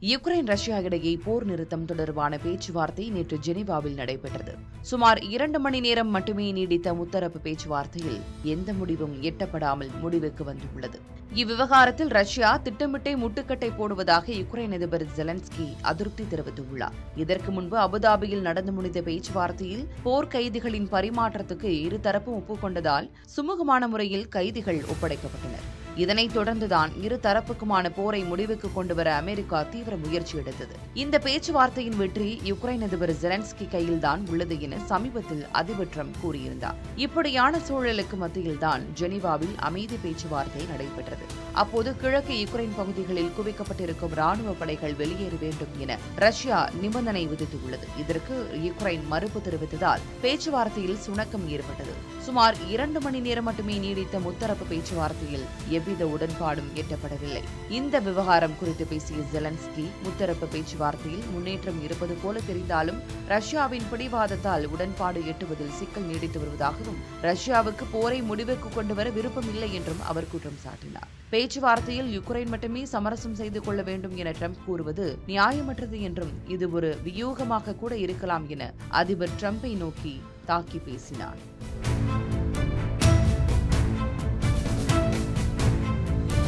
Ukraine Russia இடையே போர் நிறுத்தம் தொடர்பான பேச்சுவார்த்தை நேற்று ஜெனீவாவில் நடைபெற்றது. சுமார் 2 மணி நேரம் மட்டுமே நீடித்த முத்தரப்பு பேச்சுவார்த்தையில் எந்த முடிவும் எட்டப்படாமல் முடிவுக்கு வந்துள்ளது. இவ்விவகாரத்தில் ரஷ்யா திட்டமிட்டே முட்டுக்கட்டை போடுவதாக யுக்ரைன் அதிபர் ஜெலன்ஸ்கி அதிருப்தி தெரிவித்துள்ளார். இதற்கு முன்பு அபுதாபியில் நடந்து முடிந்த பேச்சுவார்த்தையில் போர் கைதிகளின் பரிமாற்றத்துக்கு இருதரப்பும் ஒப்புக்கொண்டதால் சுமூகமான முறையில் கைதிகள் ஒப்படைக்கப்பட்டனர். இதனைத் தொடர்ந்துதான் இரு தரப்புக்குமான போரை முடிவுக்கு கொண்டுவர அமெரிக்கா தீவிர முயற்சி எடுத்தது. இந்த பேச்சுவார்த்தையின் வெற்றி யுக்ரைன் அதிபர் ஜெலன்ஸ்கி கையில்தான் உள்ளது என சமீபத்தில் அதிபர் ட்ரம்ப் கூறியிருந்தார். இப்படியான சூழலுக்கு மத்தியில்தான் ஜெனீவாவில் அமைதி பேச்சுவார்த்தை நடைபெற்றது. அப்போது கிழக்கு யுக்ரைன் பகுதிகளில் குவிக்கப்பட்டிருக்கும் ராணுவ படைகள் வெளியேற வேண்டும் என ரஷ்யா நிபந்தனை விதித்துள்ளது. இதற்கு யுக்ரைன் மறுப்பு தெரிவித்ததால் பேச்சுவார்த்தையில் சுணக்கம் ஏற்பட்டது. சுமார் 2 மணி நேரம் மட்டுமே நீடித்த முத்தரப்பு பேச்சுவார்த்தையில் எவ்வித உடன்பாடும் எட்டப்படவில்லை. இந்த விவகாரம் குறித்து பேசிய ஜெலன்ஸ்கி, முத்தரப்பு பேச்சுவார்த்தையில் முன்னேற்றம் இருப்பது போல தெரிந்தாலும் ரஷ்யாவின் பிடிவாதத்தால் உடன்பாடு எட்டுவதில் சிக்கல் நீடித்து வருவதாகவும், ரஷ்யாவுக்கு போரை முடிவுக்கு கொண்டுவர விருப்பமில்லை என்றும் அவர் குற்றம் சாட்டினார். பேச்சுவார்த்தையில் யுக்ரைன் மட்டுமே சமரசம் செய்து கொள்ள வேண்டும் என ட்ரம்ப் கூறுவது நியாயமற்றது என்றும், இது ஒரு வியூகமாக கூட இருக்கலாம் என அதிபர் ட்ரம்பை நோக்கி தாக்கி பேசினார்.